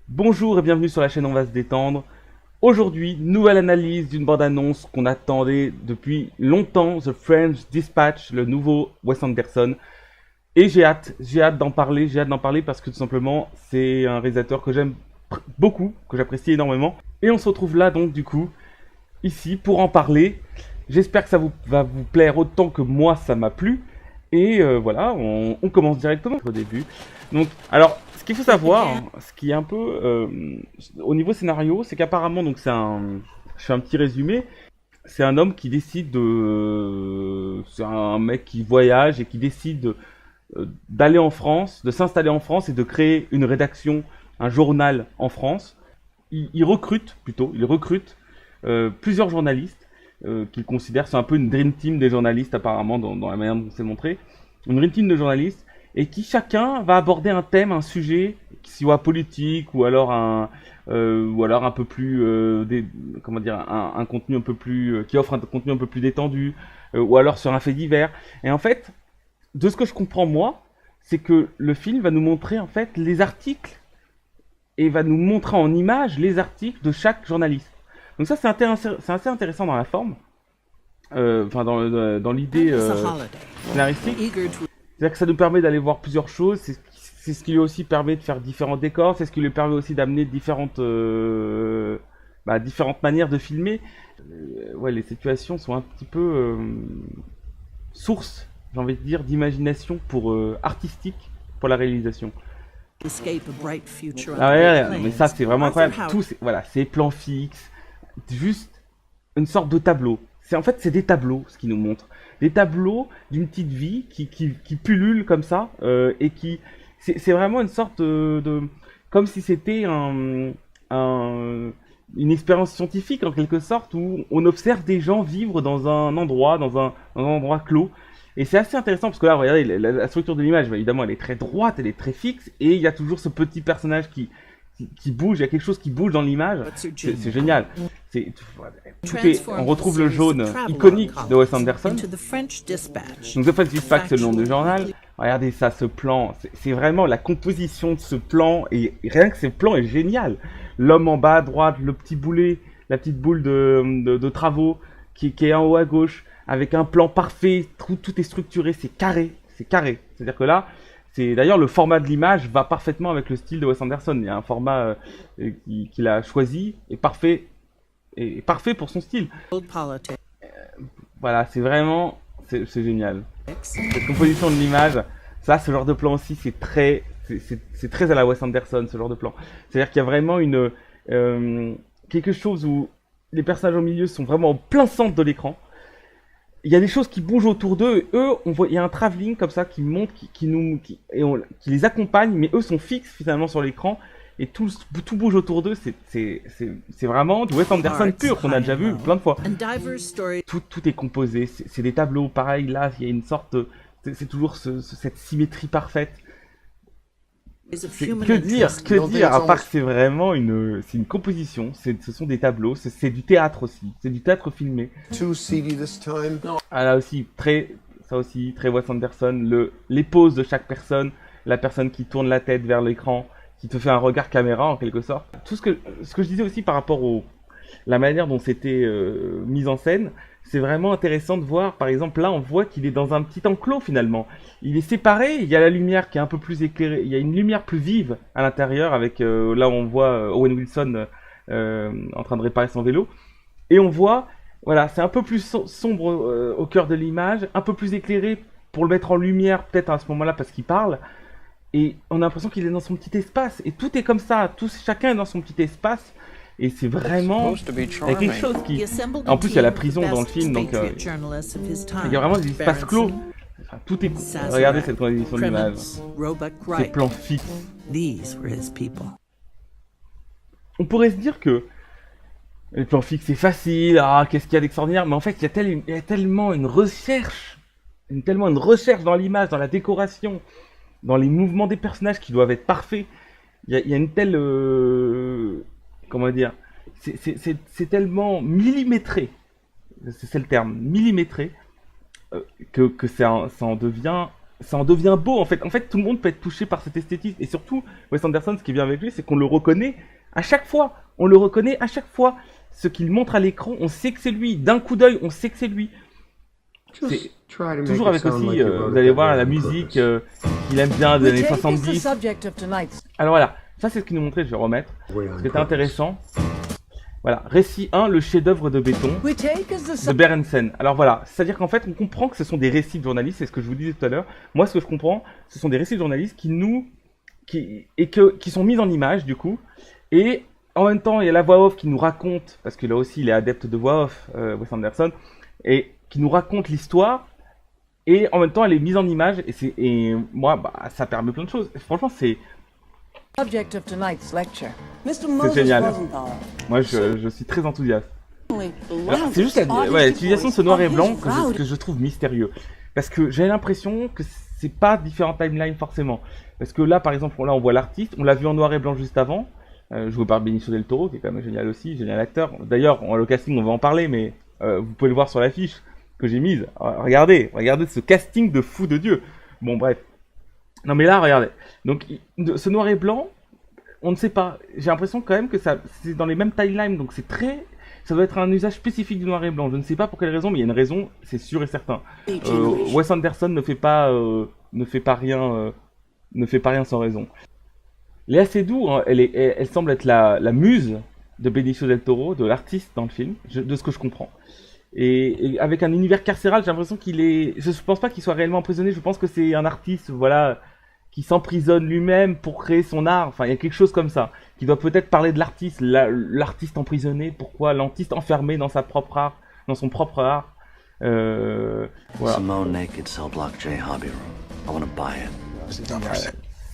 Bonjour et bienvenue sur la chaîne On va se détendre. Aujourd'hui, nouvelle analyse d'une bande-annonce qu'on attendait depuis longtemps, The French Dispatch, le nouveau Wes Anderson. Et j'ai hâte d'en parler parce que tout simplement, c'est un réalisateur que j'aime beaucoup, que j'apprécie énormément. Et on se retrouve là donc du coup, ici, pour en parler. J'espère que va vous plaire autant que moi ça m'a plu. Et voilà, on commence directement au début. Donc, alors, ce qu'il faut savoir, ce qui est un peu au niveau scénario, c'est qu'apparemment, donc je fais un petit résumé. C'est un homme qui décide c'est un mec qui voyage et qui décide d'aller en France, de s'installer en France et de créer une rédaction, un journal en France. Il recrute plusieurs journalistes qu'il considère, c'est un peu une dream team des journalistes apparemment dans la manière dont c'est montré, une dream team de journalistes et qui chacun va aborder un thème, un sujet, qui soit politique ou alors un peu plus, comment dire, un contenu un peu plus, qui offre un contenu un peu plus détendu, ou alors sur un fait divers. Et en fait, de ce que je comprends moi, c'est que le film va nous montrer en fait les articles et va nous montrer en images les articles de chaque journaliste. Donc ça c'est assez intéressant dans la forme, enfin dans l'idée scénaristique. C'est-à-dire que ça nous permet d'aller voir plusieurs choses, c'est ce qui lui aussi permet de faire différents décors, c'est ce qui lui permet aussi d'amener différentes manières de filmer. Ouais, les situations sont un petit peu source, j'ai envie de dire, d'imagination artistique pour la réalisation. Ah ouais, mais ça c'est vraiment incroyable. Voilà, c'est plans fixes, juste une sorte de tableau. C'est des tableaux ce qu'ils nous montrent. Des tableaux d'une petite vie qui pullule comme ça et c'est vraiment une sorte comme si c'était une expérience scientifique en quelque sorte où on observe des gens vivre dans un endroit clos. Et c'est assez intéressant parce que là, regardez, la structure de l'image, évidemment, elle est très droite, elle est très fixe, et il y a toujours ce petit personnage qui bouge, il y a quelque chose qui bouge dans l'image. C'est génial. On retrouve le jaune iconique de Wes Anderson. Donc The French Dispatch, c'est le nom du journal. Regardez ça, ce plan. C'est vraiment la composition de ce plan, et rien que ce plan est génial. L'homme en bas à droite, le petit boulet, la petite boule de travaux qui est en haut à gauche, avec un plan parfait, tout est structuré, c'est carré. C'est-à-dire que là, d'ailleurs le format de l'image va parfaitement avec le style de Wes Anderson. Il y a un format qu'il a choisi et parfait pour son style. Voilà, c'est génial. Cette composition de l'image, ça, ce genre de plan aussi, c'est très à la Wes Anderson, ce genre de plan. C'est-à-dire qu'il y a vraiment quelque chose où les personnages au milieu sont vraiment au plein centre de l'écran. Il y a des choses qui bougent autour d'eux, et eux, il y a un travelling comme ça qui monte, qui les accompagne, mais eux sont fixes finalement sur l'écran, et tout bouge autour d'eux, c'est vraiment du Wes Anderson pur qu'on a déjà vu plein de fois. Tout est composé, c'est des tableaux, pareil, là, il y a une sorte, c'est toujours cette symétrie parfaite. Que dire, à part que c'est vraiment c'est une composition, ce sont des tableaux, c'est du théâtre aussi, c'est du théâtre filmé. Ah là aussi, très Wes Anderson, les poses de chaque personne, la personne qui tourne la tête vers l'écran, qui te fait un regard caméra en quelque sorte. Ce que je disais aussi par rapport la manière dont c'était mis en scène, c'est vraiment intéressant de voir, par exemple, là on voit qu'il est dans un petit enclos finalement. Il est séparé, il y a la lumière qui est un peu plus éclairée, il y a une lumière plus vive à l'intérieur avec, là on voit Owen Wilson en train de réparer son vélo. Et on voit, voilà, c'est un peu plus sombre au cœur de l'image, un peu plus éclairé pour le mettre en lumière peut-être à ce moment-là parce qu'il parle. Et on a l'impression qu'il est dans son petit espace. Et tout est comme ça, chacun est dans son petit espace. Et c'est vraiment quelque chose qui... En plus, il y a la prison dans le film, donc il y a vraiment des espaces clos. Enfin, tout est... Regardez cette composition de l'image. Ces plans fixes. On pourrait se dire que les plans fixes, c'est facile, qu'est-ce qu'il y a d'extraordinaire. Mais en fait, il y a tellement une recherche dans l'image, dans la décoration, dans les mouvements des personnages qui doivent être parfaits. Il y a une telle... comment dire, c'est tellement millimétré, c'est le terme, millimétré, que ça en devient ça en devient beau en fait. En fait, tout le monde peut être touché par cet esthétisme. Et surtout, Wes Anderson, ce qui est bien avec lui, c'est qu'on le reconnaît à chaque fois. On le reconnaît à chaque fois. Ce qu'il montre à l'écran, on sait que c'est lui. D'un coup d'œil, on sait que c'est lui. C'est toujours avec aussi, vous allez voir la musique qu'il aime bien des années 70. Alors voilà, ça c'est ce qu'il nous montrait, je vais remettre. C'était intéressant. Voilà, récit 1, le chef-d'œuvre de béton de Berensen. Alors voilà, c'est-à-dire qu'en fait, on comprend que ce sont des récits de journalistes, c'est ce que je vous disais tout à l'heure. Moi, ce que je comprends, ce sont des récits de journalistes qui sont mis en image, du coup. Et en même temps, il y a la voix off qui nous raconte, parce que là aussi, il est adepte de voix off, Wes Anderson, et qui nous raconte l'histoire. Et en même temps, elle est mise en image, et moi, ça permet plein de choses. Franchement, c'est génial. Moi, je suis très enthousiaste. C'est juste l'utilisation de ce noir et blanc que je trouve mystérieux. Parce que j'ai l'impression que c'est pas différents timelines forcément. Parce que là, par exemple, là, on voit l'artiste, on l'a vu en noir et blanc juste avant, joué par Benicio del Toro, qui est quand même génial aussi, génial acteur. D'ailleurs, le casting, on va en parler, mais vous pouvez le voir sur l'affiche que j'ai mise. Regardez ce casting de fou de Dieu. Bon, bref. Non, mais là, regardez. Donc, ce noir et blanc, on ne sait pas. J'ai l'impression quand même que c'est dans les mêmes timelines, donc ça doit être un usage spécifique du noir et blanc. Je ne sais pas pour quelle raison, mais il y a une raison, c'est sûr et certain. Wes Anderson ne fait pas rien sans raison. Léa Seydoux, hein, elle semble être la muse de Benicio del Toro, de l'artiste dans le film, de ce que je comprends. Et avec un univers carcéral, j'ai l'impression je pense pas qu'il soit réellement emprisonné. Je pense que c'est un artiste, voilà, qui s'emprisonne lui-même pour créer son art. Enfin, il y a quelque chose comme ça, qui doit peut-être parler de l'artiste, l'artiste emprisonné. Pourquoi l'artiste enfermé dans son propre art. Voilà. Simone Naked Cell Block J Hobby Room. I want to buy it.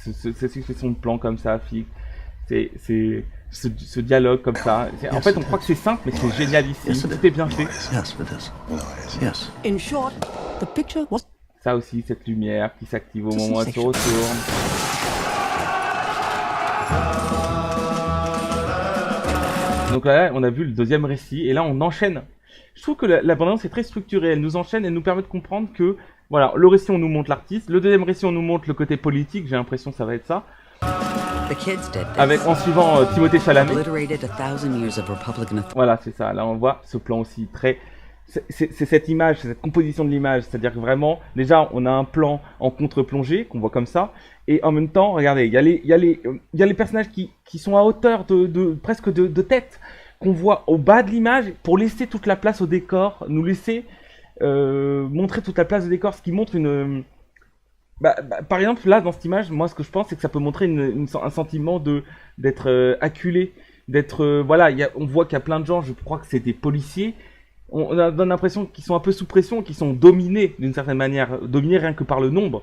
Cette succession de plans comme ça, fixe. C'est ce dialogue comme ça. En fait, on croit que c'est simple, mais c'est génialissime. Tout est bien fait. In short, the picture was... Ça aussi, cette lumière qui s'active au moment où elle se retourne. Donc là, on a vu le deuxième récit, et là, on enchaîne. Je trouve que la bande-annonce est très structurée. Elle nous enchaîne, elle nous permet de comprendre que, voilà, le récit, on nous montre l'artiste. Le deuxième récit, on nous montre le côté politique. J'ai l'impression que ça va être ça. Avec, en suivant Timothée Chalamet. Voilà, c'est ça. Là, on voit ce plan aussi très... C'est cette image, c'est cette composition de l'image. C'est-à-dire que vraiment, déjà, on a un plan en contre-plongée, qu'on voit comme ça. Et en même temps, regardez, il y a les personnages qui sont à hauteur presque de tête, qu'on voit au bas de l'image, pour laisser toute la place au décor, nous laisser montrer toute la place au décor, ce qui montre une... par exemple, là, dans cette image, moi, ce que je pense, c'est que ça peut montrer un sentiment d'être acculé, voilà, on voit qu'il y a plein de gens, je crois que c'est des policiers, on donne l'impression qu'ils sont un peu sous pression, qu'ils sont dominés, d'une certaine manière, dominés rien que par le nombre.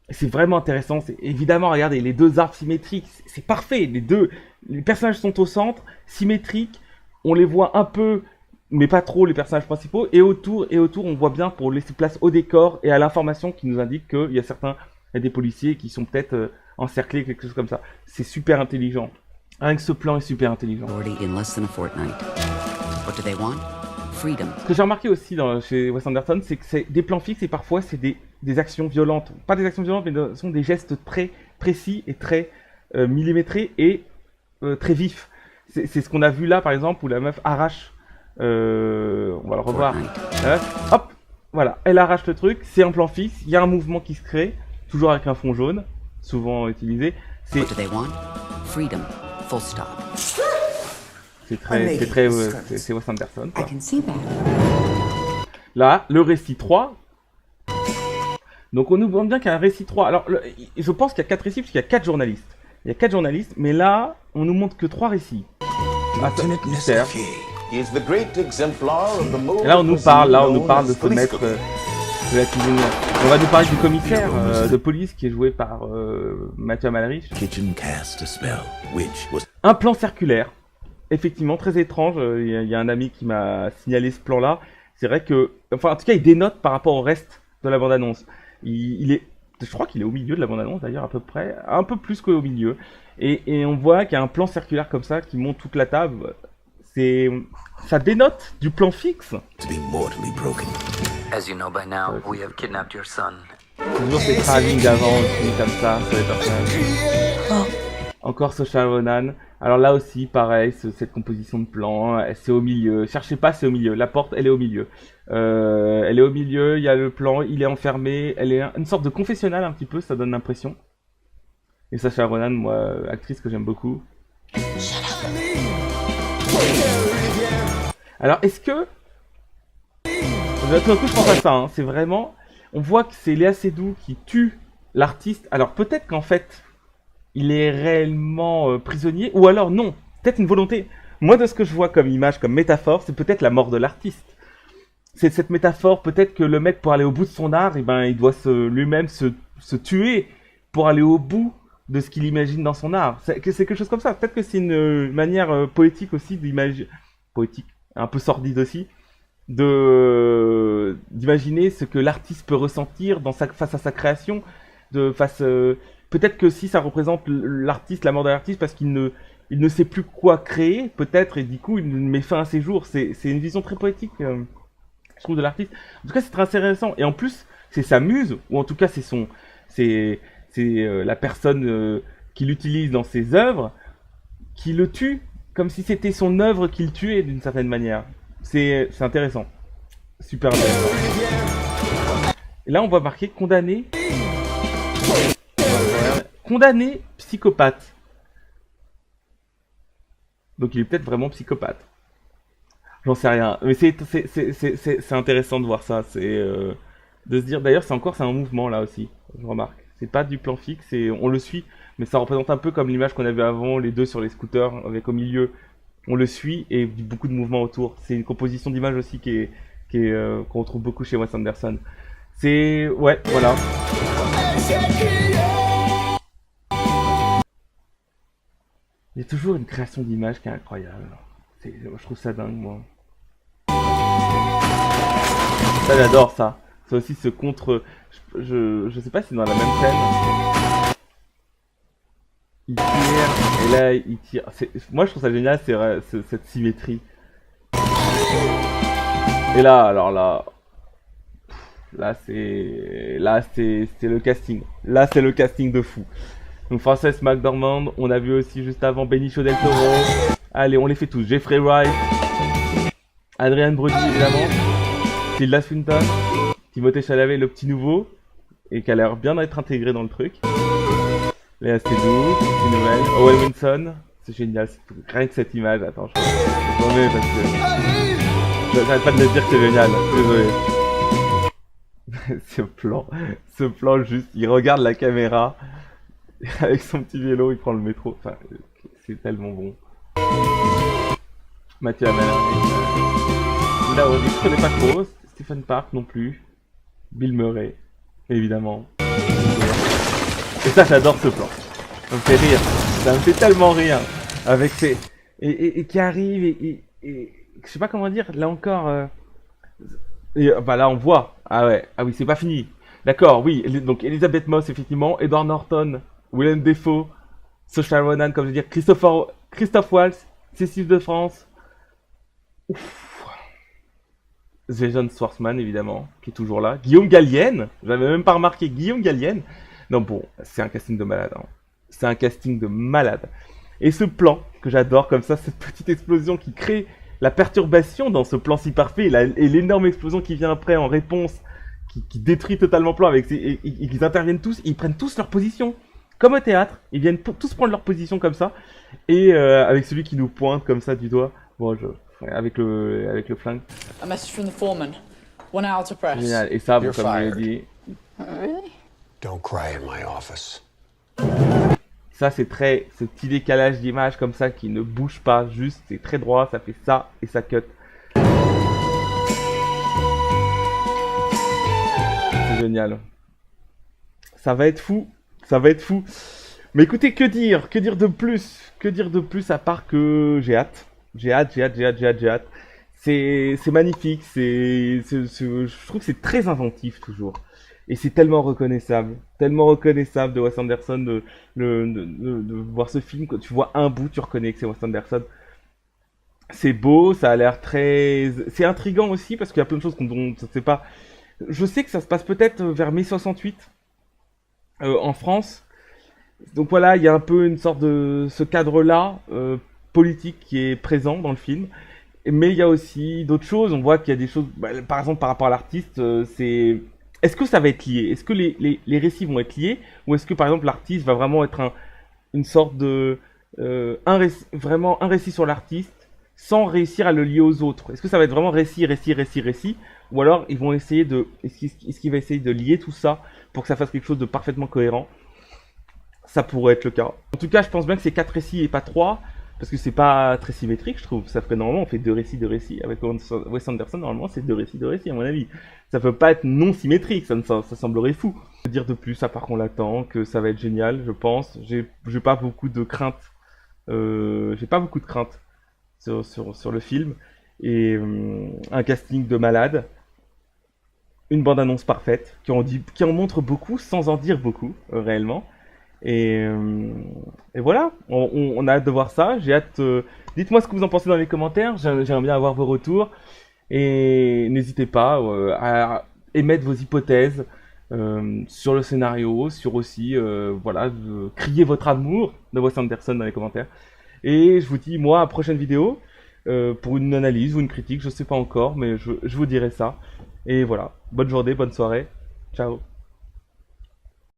C'est vraiment intéressant, évidemment, regardez, les deux arbres symétriques, c'est parfait, les personnages sont au centre, symétriques, on les voit un peu, mais pas trop, les personnages principaux, et autour, on voit bien pour laisser place au décor et à l'information qui nous indique qu'il y a des policiers qui sont peut-être encerclés, quelque chose comme ça. C'est super intelligent. Rien que ce plan est super intelligent. Ce que j'ai remarqué aussi chez Wes Anderson, c'est que c'est des plans fixes et parfois c'est des actions violentes. Pas des actions violentes, mais ce sont des gestes très précis et très millimétrés et très vifs. C'est ce qu'on a vu là, par exemple, où la meuf arrache... on va le revoir. Hop, voilà, elle arrache le truc, c'est un plan fixe, il y a un mouvement qui se crée, toujours avec un fond jaune, souvent utilisé. C'est Wes Anderson, quoi. Là, le récit 3. Donc on nous demande bien qu'il y a un récit 3. Alors, je pense qu'il y a 4 récits, parce qu'il y a 4 journalistes. Il y a 4 journalistes, mais là, on nous montre que 3 récits. Mystère. Et là, on nous parle de ce maître de la cuisine. On va nous parler du commissaire de police qui est joué par Mathieu Amalric. Un plan circulaire. Effectivement, très étrange. Il y a un ami qui m'a signalé ce plan-là. C'est vrai que... Enfin, en tout cas, il dénote par rapport au reste de la bande-annonce. Je crois qu'il est au milieu de la bande-annonce, d'ailleurs, à peu près. Un peu plus qu'au milieu. Et on voit qu'il y a un plan circulaire comme ça qui monte toute la table. Ça dénote du plan fixe. As you know by now, we have kidnapped your son Toujours ces travelling d'avant aussi, comme ça, sur les personnages. Encore Saoirse Ronan. Alors là aussi, pareil, cette composition de plan, c'est au milieu. Cherchez pas, c'est au milieu. La porte, elle est au milieu. Elle est au milieu, il y a le plan, il est enfermé. Elle est une sorte de confessionnal un petit peu, ça donne l'impression. Et Saoirse Ronan, moi, actrice que j'aime beaucoup. Alors, est-ce que... Tout d'un coup, je pense à ça, hein. C'est vraiment... On voit que c'est Léa Seydoux qui tue l'artiste. Alors, peut-être qu'en fait, il est réellement prisonnier. Ou alors, non. Peut-être une volonté. Moi, de ce que je vois comme image, comme métaphore, c'est peut-être la mort de l'artiste. C'est cette métaphore, peut-être que le mec, pour aller au bout de son art, eh ben, il doit lui-même se tuer pour aller au bout de ce qu'il imagine dans son art. C'est quelque chose comme ça. Peut-être que c'est une manière poétique aussi d'imaginer... Poétique, un peu sordide aussi. D'imaginer ce que l'artiste peut ressentir face à sa création, peut-être que si ça représente l'artiste, la mort de l'artiste, parce qu'il ne sait plus quoi créer, peut-être, et du coup il met fin à ses jours. C'est une vision très poétique, je trouve, de l'artiste. En tout cas, c'est très intéressant. Et en plus, c'est sa muse, ou en tout cas c'est la personne qui l'utilise dans ses œuvres, qui le tue, comme si c'était son œuvre qu'il tuait d'une certaine manière. C'est intéressant. Super intéressant. Et là, on voit marqué condamné. Condamné psychopathe. Donc, il est peut-être vraiment psychopathe. J'en sais rien. Mais c'est intéressant de voir ça. De se dire. D'ailleurs, c'est un mouvement là aussi. Je remarque. C'est pas du plan fixe. On le suit. Mais ça représente un peu comme l'image qu'on avait avant, les deux sur les scooters, avec au milieu. On le suit et beaucoup de mouvements autour. C'est une composition d'image aussi qu'on retrouve beaucoup chez Wes Anderson. Ouais, voilà. Il y a toujours une création d'image qui est incroyable. Je trouve ça dingue, moi. Ça, j'adore ça. C'est aussi ce contre... Je sais pas si c'est dans la même scène... Il tire, et là il tire. Moi je trouve ça génial, cette symétrie. Et là, alors là c'est le casting. Là c'est le casting de fou. Donc Frances McDormand, on a vu aussi juste avant Benicio del Toro. Allez, on les fait tous. Jeffrey Wright, Adrien Brody évidemment, Tilda Swinton, Timothée Chalamet, le petit nouveau, et qui a l'air bien d'être intégré dans le truc. Léa Seydoux, une nouvelle. Owen Wilson, c'est génial, rien que cette image. Attends, je remets parce que j'arrête pas de me dire que c'est génial, désolé. ce plan juste, il regarde la caméra, avec son petit vélo, il prend le métro, enfin, c'est tellement bon. Mathieu Hamel, là, je connais pas trop, Stephen Park non plus, Bill Murray, évidemment. Et ça, j'adore ce plan. Ça me fait rire. Ça me fait tellement rire. Avec ces... Et qui arrive et... Je sais pas comment dire. Là encore... bah là, on voit. Ah ouais. Ah oui, c'est pas fini. D'accord, oui. Donc, Elizabeth Moss, effectivement. Edward Norton. Willem Dafoe. Saoirse Ronan, comme je veux dire. Christophe Waltz. Cécile de France. Ouf. Jason Schwartzman, évidemment. Qui est toujours là. Guillaume Gallienne. J'avais même pas remarqué. Guillaume Gallienne. Non, bon, c'est un casting de malade. Hein. C'est un casting de malade. Et ce plan, que j'adore comme ça, cette petite explosion qui crée la perturbation dans ce plan si parfait, et l'énorme explosion qui vient après en réponse, qui détruit totalement le plan, et ils interviennent tous, ils prennent tous leur position. Comme au théâtre, ils viennent tous prendre leur position comme ça, et avec celui qui nous pointe comme ça du doigt, bon, avec le flingue. A message from the foreman. 1 hour to press. Génial. Et ça, bon, comme je l'ai dit... Really? Don't cry in my office. Ça, c'est ce petit décalage d'image comme ça qui ne bouge pas, juste, c'est très droit, ça fait ça et ça cut. C'est génial. Ça va être fou, ça va être fou. Mais écoutez, que dire de plus? Que dire de plus à part que j'ai hâte. J'ai hâte. C'est magnifique, je trouve que c'est très inventif toujours. Et c'est tellement reconnaissable de Wes Anderson de voir ce film. Quand tu vois un bout, tu reconnais que c'est Wes Anderson. C'est beau, ça a l'air très... C'est intriguant aussi parce qu'il y a plein de choses dont on ne sait pas Je sais que ça se passe peut-être vers mai 68 en France. Donc voilà, il y a un peu une sorte de ce cadre-là politique qui est présent dans le film. Mais il y a aussi d'autres choses. On voit qu'il y a des choses, par exemple par rapport à l'artiste, c'est... Est-ce que ça va être lié? Est-ce que les récits vont être liés? Ou est-ce que par exemple l'artiste va vraiment être une sorte de... vraiment un récit sur l'artiste sans réussir à le lier aux autres? Est-ce que ça va être vraiment récit? Ou alors ils vont essayer de... Est-ce qu'il va essayer de lier tout ça pour que ça fasse quelque chose de parfaitement cohérent? Ça pourrait être le cas. En tout cas, je pense bien que c'est 4 récits et pas 3, parce que c'est pas très symétrique, je trouve. Ça ferait normalement, on fait 2 récits. Avec Wes Anderson, normalement, c'est 2 récits, à mon avis. Ça peut pas être non symétrique, ça semblerait fou. Je veux dire de plus, à part qu'on l'attend, que ça va être génial, je pense. J'ai pas beaucoup de craintes. Sur le film. Et un casting de malade. Une bande-annonce parfaite, qui en montre beaucoup, sans en dire beaucoup, réellement. Et voilà, on a hâte de voir ça. J'ai hâte. Dites-moi ce que vous en pensez dans les commentaires. J'aimerais bien avoir vos retours. Et n'hésitez pas à émettre vos hypothèses sur le scénario, sur aussi, crier votre amour de Wes Anderson dans les commentaires. Et je vous dis, moi, à la prochaine vidéo, pour une analyse ou une critique, je sais pas encore, mais je vous dirai ça. Et voilà, bonne journée, bonne soirée. Ciao.